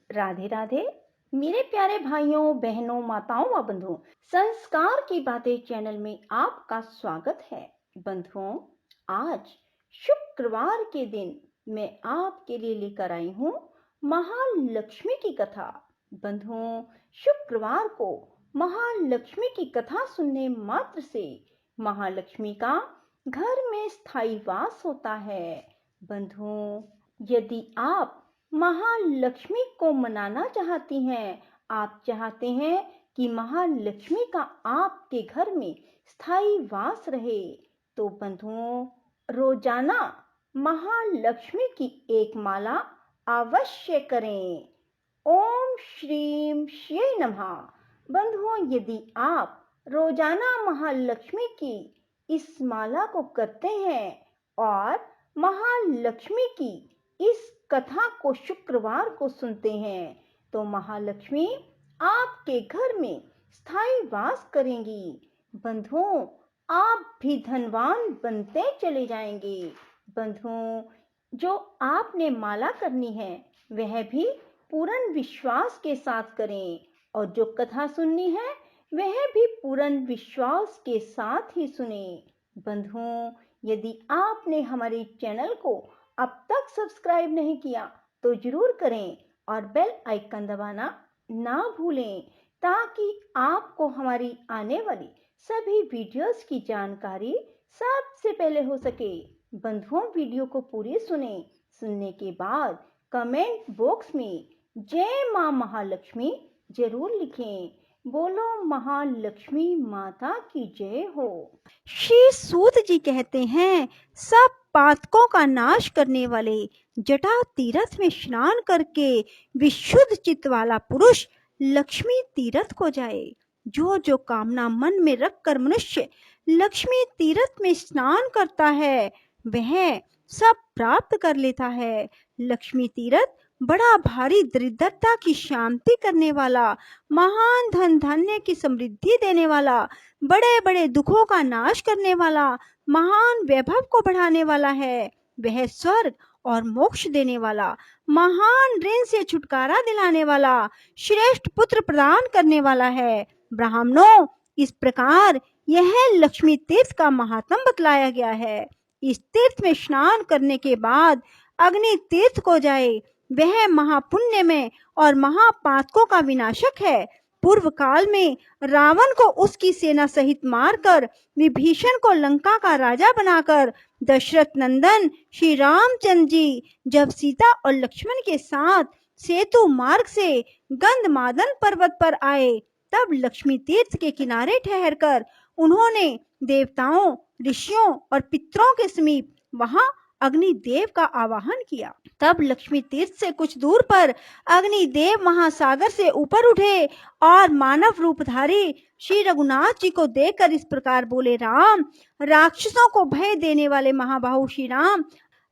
राधे राधे मेरे प्यारे भाइयों बहनों माताओं व बंधुओं, संस्कार की बातें चैनल में आपका स्वागत है। बंधुओं, आज शुक्रवार के दिन मैं आपके लिए लेकर आई हूँ महालक्ष्मी की कथा। बंधुओं, शुक्रवार को महालक्ष्मी की कथा सुनने मात्र से महालक्ष्मी का घर में स्थायी वास होता है। बंधुओं, यदि आप महालक्ष्मी को मनाना चाहती हैं, आप चाहते हैं कि महालक्ष्मी का आपके घर में स्थायी वास रहे, तो बंधुओं, रोजाना महालक्ष्मी की एक माला अवश्य करें। ओम श्रीम श्री नमः। बंधुओं, यदि आप रोजाना महालक्ष्मी की इस माला को करते हैं और महालक्ष्मी की इस कथा को शुक्रवार को सुनते हैं, तो महालक्ष्मी आपके घर में स्थायी वास करेंगी। बंधुओं, आप भी धनवान बनते चले जाएंगे। बंधुओं, जो आपने माला करनी है वह भी पूर्ण विश्वास के साथ करें, और जो कथा सुननी है वह भी पूर्ण विश्वास के साथ ही सुने। बंधुओं, यदि आपने हमारे चैनल को अब तक सब्सक्राइब नहीं किया तो जरूर करें और बेल आइकन दबाना ना भूलें, ताकि आपको हमारी आने वाली सभी वीडियोस की जानकारी सबसे पहले हो सके। बंधुओं, वीडियो को पूरी सुनने के बाद कमेंट बॉक्स में जय मां महालक्ष्मी जरूर लिखें। बोलो महालक्ष्मी माता की जय हो। श्री सूत जी कहते हैं, सब पातकों का नाश करने वाले जटा तीर्थ में स्नान करके विशुद्ध चित्त वाला पुरुष लक्ष्मी तीर्थ को जाए। जो जो कामना मन में रखकर मनुष्य लक्ष्मी तीर्थ में स्नान करता है वह सब प्राप्त कर लेता है। लक्ष्मी तीर्थ बड़ा भारी दरिद्रता की शांति करने वाला, महान धन धान्य की समृद्धि देने वाला, बड़े बड़े दुखों का नाश करने वाला, महान वैभव को बढ़ाने वाला है। वह स्वर्ग और मोक्ष देने वाला, महान ऋण से छुटकारा दिलाने वाला, श्रेष्ठ पुत्र प्रदान करने वाला है। ब्राह्मणों, इस प्रकार यह लक्ष्मी तीर्थ का महात्म बतलाया गया है। इस तीर्थ में स्नान करने के बाद अग्नि तीर्थ को जाए, वह महापुण्य में और महापातकों का विनाशक है। पूर्व काल में रावण को उसकी सेना सहित मारकर विभीषण को लंका का राजा बनाकर दशरथ नंदन श्री रामचंद्र जी जब सीता और लक्ष्मण के साथ सेतु मार्ग से गंधमादन पर्वत पर आए, तब लक्ष्मी तीर्थ के किनारे ठहरकर उन्होंने देवताओं, ऋषियों और पितरों के समीप वहां अग्निदेव का आवाहन किया। तब लक्ष्मी तीर्थ से कुछ दूर पर अग्निदेव महासागर से ऊपर उठे और मानव रूपधारी श्री रघुनाथ जी को देखकर इस प्रकार बोले, राम, राक्षसों को भय देने वाले महाबाहु श्री राम,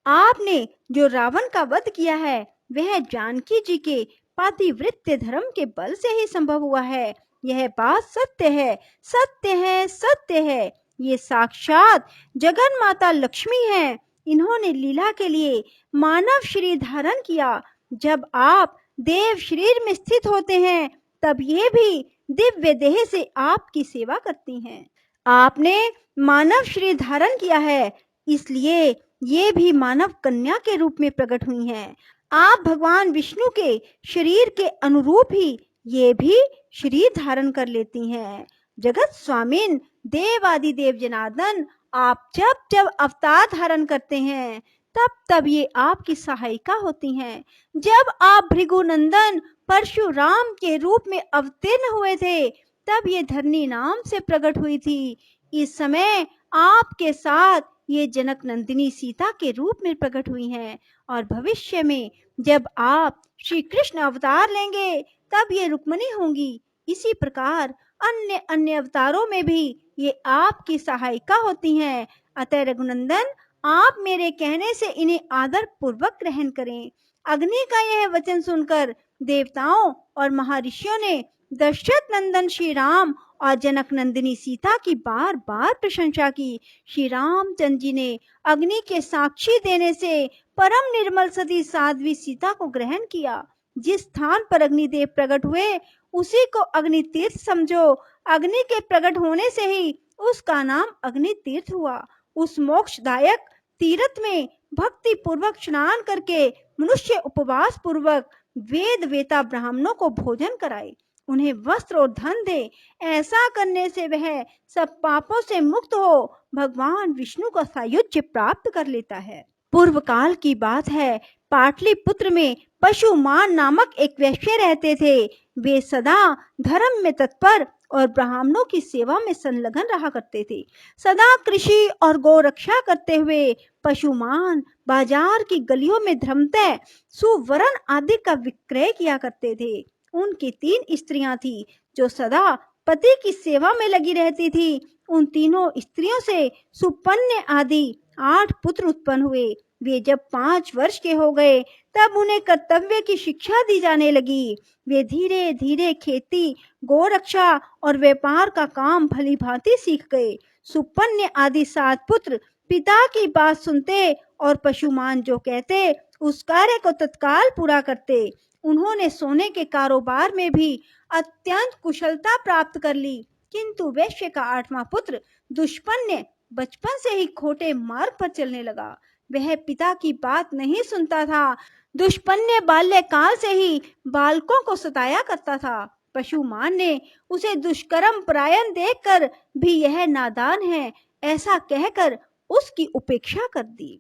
आपने जो रावण का वध किया है वह जानकी जी के पातिव्रत्य धर्म के बल से ही संभव हुआ है। यह बात सत्य है, सत्य है, सत्य है। ये साक्षात जगन माता लक्ष्मी है। इन्होंने लीला के लिए मानव शरीर धारण किया। जब आप देव शरीर में स्थित होते हैं तब ये भी दिव्य देह से आपकी सेवा करती हैं। आपने मानव शरीर धारण किया है, इसलिए ये भी मानव कन्या के रूप में प्रकट हुई हैं। आप भगवान विष्णु के शरीर के अनुरूप ही ये भी शरीर धारण कर लेती हैं। जगत स्वामिन देवादिदेव जनार्दन, आप जब जब अवतार धारण करते हैं तब तब ये आपकी सहायिका होती हैं। जब आप भृगुनंदन परशुराम के रूप में अवतीर्ण हुए थे तब ये धरनी नाम से प्रकट हुई थी। इस समय आपके साथ ये जनक नंदिनी सीता के रूप में प्रकट हुई हैं, और भविष्य में जब आप श्री कृष्ण अवतार लेंगे तब ये रुक्मिणी होंगी। इसी प्रकार अन्य अन्य अवतारों में भी ये आपकी सहायिका होती हैं। अतः रघुनंदन, आप मेरे कहने से इन्हें आदर पूर्वक ग्रहण करें। अग्नि का यह वचन सुनकर देवताओं और महर्षियों ने दशरथ नंदन श्री राम और जनक नंदिनी सीता की बार बार प्रशंसा की। श्री रामचंद्र जी ने अग्नि के साक्षी देने से परम निर्मल सती साध्वी सीता को ग्रहण किया। जिस स्थान पर अग्निदेव प्रकट हुए उसी को अग्नि तीर्थ समझो। अग्नि के प्रकट होने से ही उसका नाम अग्नि तीर्थ हुआ। उस मोक्षदायक तीर्थ में भक्ति पूर्वक स्नान करके मनुष्य उपवास पूर्वक वेद वेता ब्राह्मणों को भोजन कराए, उन्हें वस्त्र और धन दे। ऐसा करने से वह सब पापों से मुक्त हो भगवान विष्णु का सायुज्य प्राप्त कर लेता है। पूर्व काल की बात है, पाटलिपुत्र में पशुमान नामक एक वैश्य रहते थे। वे सदा धर्म में तत्पर और ब्राह्मणों की सेवा में संलग्न रहा करते थे। सदा कृषि और गौ रक्षा करते हुए पशुमान बाजार की गलियों में धर्मतः सुवर्ण आदि का विक्रय किया करते थे। उनकी 3 स्त्रियां थी जो सदा पति की सेवा में लगी रहती थी। उन तीनों स्त्रियों से सुपन्य आदि 8 पुत्र उत्पन्न हुए। वे जब 5 वर्ष के हो गए तब उन्हें कर्तव्य की शिक्षा दी जाने लगी। वे धीरे धीरे खेती, गोरक्षा और व्यापार का काम भली भांति सीख गए। सुपन्य आदि 7 पुत्र पिता की बात सुनते और पशुमान जो कहते उस कार्य को तत्काल पूरा करते। उन्होंने सोने के कारोबार में भी अत्यंत कुशलता प्राप्त कर ली। किंतु वैश्य का 8वां पुत्र दुष्पन्य बचपन से ही खोटे मार्ग पर चलने लगा। वह पिता की बात नहीं सुनता था। दुष्पन्य बाल्यकाल से ही बालकों को सताया करता था। पशुमान ने उसे दुष्कर्म परायण देखकर भी यह नादान है ऐसा कहकर उसकी उपेक्षा कर दी।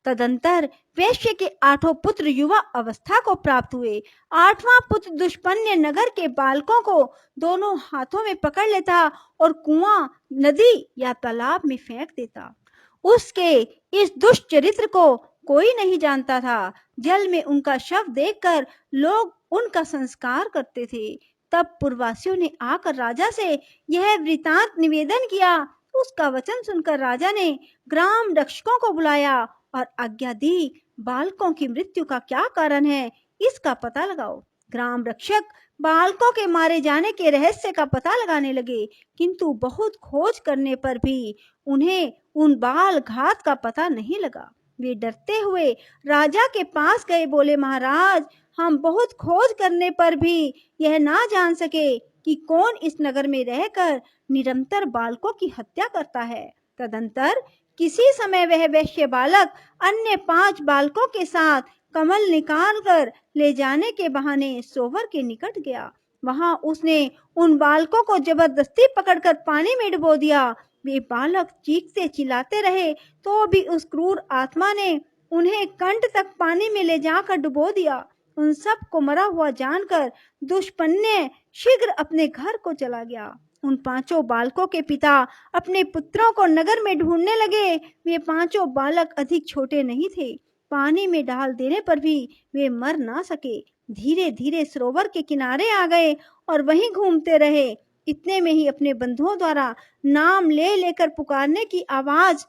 तदंतर वैश्य के 8 पुत्र युवा अवस्था को प्राप्त हुए। 8वां पुत्र दुष्पन्य नगर के बालकों को दोनों हाथों में पकड़ लेता और कुआं, नदी या तालाब में फेंक देता। उसके इस दुष्ट चरित्र को कोई नहीं जानता था। जल में उनका शव देखकर लोग उनका संस्कार करते थे। तब पूर्ववासियों ने आकर राजा से यह वृतांत निवेदन किया। उसका वचन सुनकर राजा ने ग्राम रक्षकों को बुलाया और आज्ञा दी, बालकों की मृत्यु का क्या कारण है इसका पता लगाओ। ग्राम रक्षक बालकों के मारे जाने के रहस्य का पता लगाने लगे, किंतु बहुत खोज करने पर भी उन्हें उन बाल घात का पता नहीं लगा। वे डरते हुए राजा के पास गए, बोले, महाराज, हम बहुत खोज करने पर भी यह ना जान सके कि कौन इस नगर में रहकर निरंतर बालकों की हत्या करता है। तदंतर किसी समय वह वैश्य बालक अन्य 5 बालकों के साथ कमल निकाल कर ले जाने के बहाने सोवर के निकट गया। वहां उसने उन बालकों को जबरदस्ती पकड़कर पानी में डुबो दिया। वे बालक चीखते चिल्लाते रहे तो भी उस क्रूर आत्मा ने उन्हें कंठ तक पानी में ले जाकर डुबो दिया। उन सब को मरा हुआ जानकर दुष्पन्य शीघ्र अपने घर को चला गया। उन 5 बालकों के पिता अपने पुत्रों को नगर में ढूंढने लगे। वे 5 बालक अधिक छोटे नहीं थे। पानी में डाल देने पर भी वे मर ना सके। धीरे धीरे सरोवर के किनारे आ गए और वहीं घूमते रहे। इतने में ही अपने बंधुओं द्वारा नाम ले लेकर पुकारने की आवाज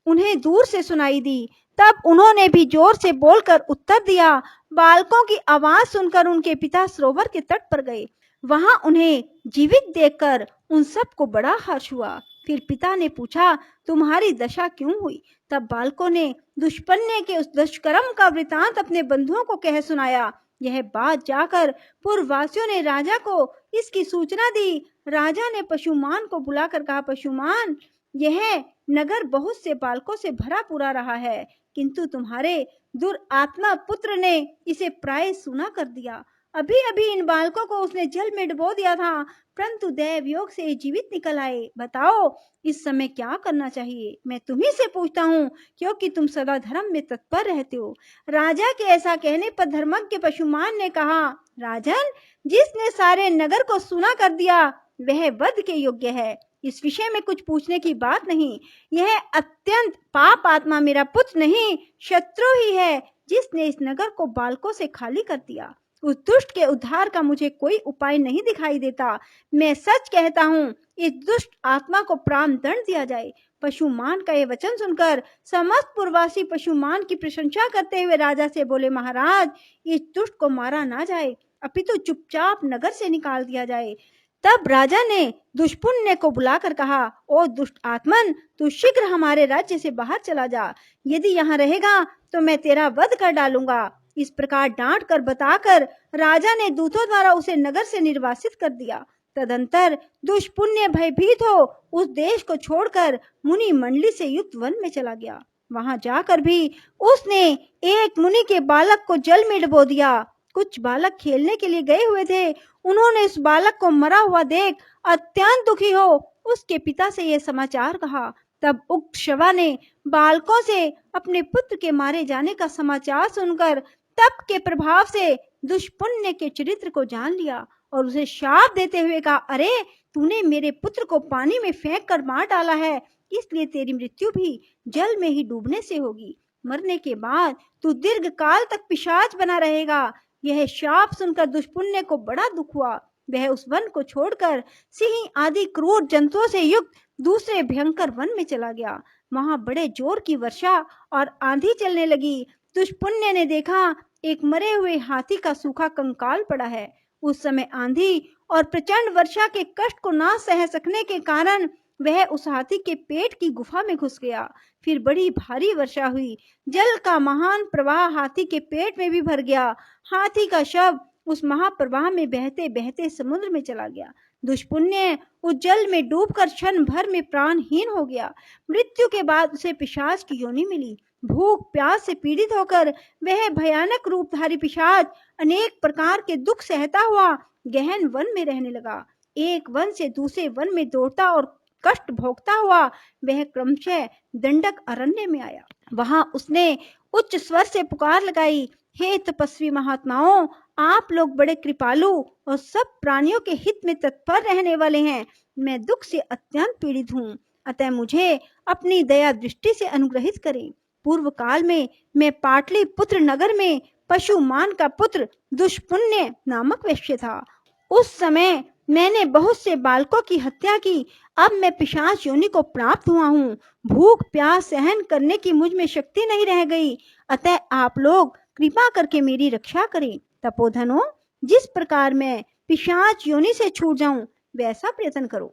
उन्हें दूर से सुनाई दी। तब उन्होंने भी जोर से बोलकर उत्तर दिया। बालकों की आवाज सुनकर उनके पिता सरोवर के तट पर गए। वहां उन्हें जीवित देखकर उन सबको बड़ा हर्ष हुआ। फिर पिता ने पूछा, तुम्हारी दशा क्यों हुई? तब बालकों ने दुष्पन्य के उस दुष्कर्म का वृतांत अपने बंधुओं को कह सुनाया। यह बात जाकर पूर्ववासियों ने राजा को इसकी सूचना दी। राजा ने पशुमान को बुलाकर कहा, पशुमान, यह नगर बहुत से बालकों से भरा पूरा रहा है, किंतु तुम्हारे दुरात्मा पुत्र ने इसे प्राय सूना कर दिया। अभी अभी इन बालकों को उसने जल में डुबो दिया था, परंतु दैव योग से जीवित निकल आए। बताओ इस समय क्या करना चाहिए? मैं तुम्ही से पूछता हूँ, क्योंकि तुम सदा धर्म में तत्पर रहते हो। राजा के ऐसा कहने पर धर्मज्ञ पशुमान ने कहा, राजन, जिसने सारे नगर को सूना कर दिया वह वध के योग्य है। इस विषय में कुछ पूछने की बात नहीं। यह अत्यंत पाप आत्मा मेरा पुत्र नहीं, शत्रु ही है, जिसने इस नगर को बालकों से खाली कर दिया। उस दुष्ट के उद्धार का मुझे कोई उपाय नहीं दिखाई देता। मैं सच कहता हूँ, इस दुष्ट आत्मा को प्राण दंड दिया जाए। पशुमान का यह वचन सुनकर समस्त पूर्ववासी पशुमान की प्रशंसा करते हुए राजा से बोले, महाराज, इस दुष्ट को मारा ना जाए, अपितु चुपचाप नगर से निकाल दिया जाए। तब राजा ने दुष्पुण्य को बुलाकर कहा, ओ दुष्ट आत्मन, तू शीघ्र हमारे राज्य से बाहर चला जा। यदि यहाँ रहेगा तो मैं तेरा वध कर डालूंगा। इस प्रकार डांट कर बताकर राजा ने दूतों द्वारा उसे नगर से निर्वासित कर दिया। तदंतर दुष्पुण्य भयभीत हो उस देश को छोड़कर मुनि मंडली से युक्त वन में चला गया। वहां जाकर भी उसने एक मुनि के बालक को जल में डुबो दिया। कुछ बालक खेलने के लिए गए हुए थे। उन्होंने उस बालक को मरा हुआ देख अत्यंत दुखी हो उसके पिता से यह समाचार कहा। तब उक्त शवा ने बालकों से अपने पुत्र के मारे जाने का समाचार सुनकर तप के प्रभाव से दुष्पुण्य के चरित्र को जान लिया और उसे शाप देते हुए कहा, अरे तूने मेरे पुत्र को पानी में फेंक कर मार डाला है, इसलिए तेरी मृत्यु भी जल में ही डूबने से होगी। मरने के बाद तू दीर्घ काल तक पिशाच बना रहेगा। यह शाप सुनकर दुष्पुण्य को बड़ा दुख हुआ। वह उस वन को छोड़कर सिंह आदि क्रूर जंतुओं से युक्त दूसरे भयंकर वन में चला गया। वहां बड़े जोर की वर्षा और आंधी चलने लगी। दुष्पुण्य ने देखा एक मरे हुए हाथी का सूखा कंकाल पड़ा है। उस समय आंधी और प्रचंड वर्षा के कष्ट को ना सह सकने के कारण वह उस हाथी के पेट की गुफा में घुस गया। फिर बड़ी भारी वर्षा हुई। जल का महान प्रवाह हाथी के पेट में भी भर गया। हाथी का शव उस महाप्रवाह में बहते बहते समुद्र में चला गया। दुष्पुण्य उस जल में डूबकर क्षण भर में प्राणहीन हो गया। मृत्यु के बाद उसे पिशाच की योनि मिली। भूख प्यास से पीड़ित होकर वह भयानक रूपधारी पिशाच अनेक प्रकार के दुख सहता हुआ गहन वन में रहने लगा। एक वन से दूसरे वन में दौड़ता और कष्ट भोगता हुआ वह क्रमशः दंडक अरण्य में आया। वहां उसने उच्च स्वर से पुकार लगाई, हे तपस्वी महात्माओं, आप लोग बड़े कृपालु और सब प्राणियों के हित में तत्पर रहने वाले हैं। मैं दुख से अत्यंत पीड़ित हूँ, अतः मुझे अपनी दया दृष्टि से अनुग्रहित करें। पूर्व काल में मैं पाटलिपुत्र नगर में पशुमान का पुत्र दुष्पुण्य नामक वैश्य था। उस समय मैंने बहुत से बालकों की हत्या की। अब मैं पिशाच योनि को प्राप्त हुआ हूँ। भूख प्यास सहन करने की मुझ में शक्ति नहीं रह गई, अतः आप लोग कृपा करके मेरी रक्षा करें। तपोधनों, जिस प्रकार मैं पिशाच योनि से छूट जाऊं वैसा प्रयत्न करो।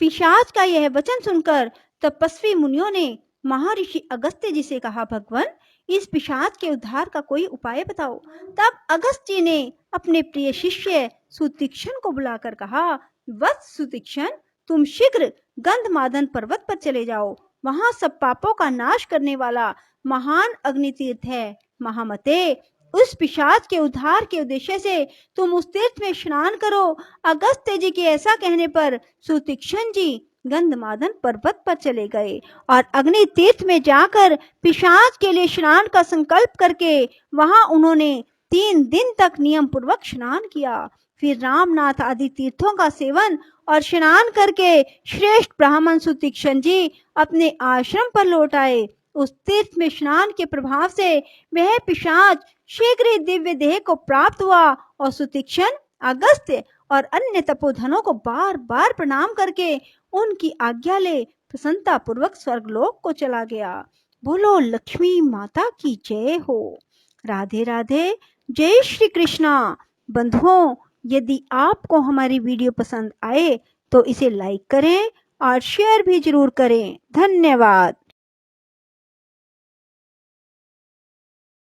पिशाच का यह वचन सुनकर तपस्वी मुनियों ने महर्षि अगस्त्य जी से कहा, भगवान, इस पिशाच के उद्धार का कोई उपाय बताओ। तब अगस्त्य जी ने अपने प्रिय शिष्य सुतीक्ष्ण को बुलाकर कहा, वत्स सुतीक्ष्ण, तुम शीघ्र गंधमादन पर्वत पर चले जाओ। वहां सब पापों का नाश करने वाला महान अग्नि तीर्थ है। महामते, उस पिशाच के उद्धार के उद्देश्य से तुम उस तीर्थ में स्नान करो। अगस्त्य जी के ऐसा कहने पर सुतीक्ष्ण जी गंधमादन पर्वत पर चले गए और अग्नि तीर्थ में जाकर पिशाच के लिए स्नान का संकल्प करके वहां उन्होंने 3 दिन तक नियम पूर्वक स्नान किया। फिर रामनाथ आदि तीर्थों का सेवन और स्नान करके श्रेष्ठ ब्राह्मण सुतीक्ष्ण जी अपने आश्रम पर लौट आए। उस तीर्थ में स्नान के प्रभाव से वह पिशाच शीघ्र ही दिव्य देह को प्राप्त हुआ और सुतीक्ष्ण, अगस्त्य और अन्य तपोधनों को बार बार प्रणाम करके उनकी आज्ञा ले प्रसन्नता पूर्वक स्वर्गलोक को चला गया। बोलो लक्ष्मी माता की जय हो। राधे राधे। जय श्री कृष्णा। बंधुओं, यदि आपको हमारी वीडियो पसंद आए तो इसे लाइक करें और शेयर भी जरूर करें। धन्यवाद।